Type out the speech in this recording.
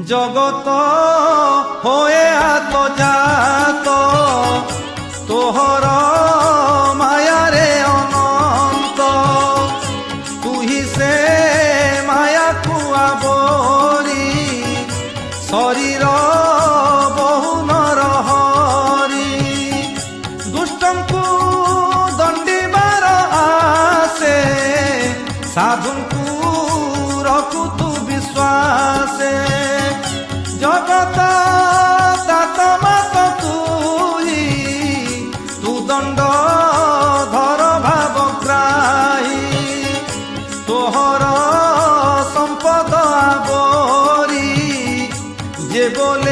জগত হয়ে আত্মজাত তোহর মায়ারে অনন্ত তুহি সে মায়াকু আবরি শরীর বহু নরহরি দুষ্টଙ୍କୁ দণ্ডিবার আসে সাধুଙ୍କୁ রখু তু বিশ্বাসে জগত দাত মাত তুই তু দণ্ড ধর ভাবগ্রাহী তোহর সম্পদ আবরি যে বলে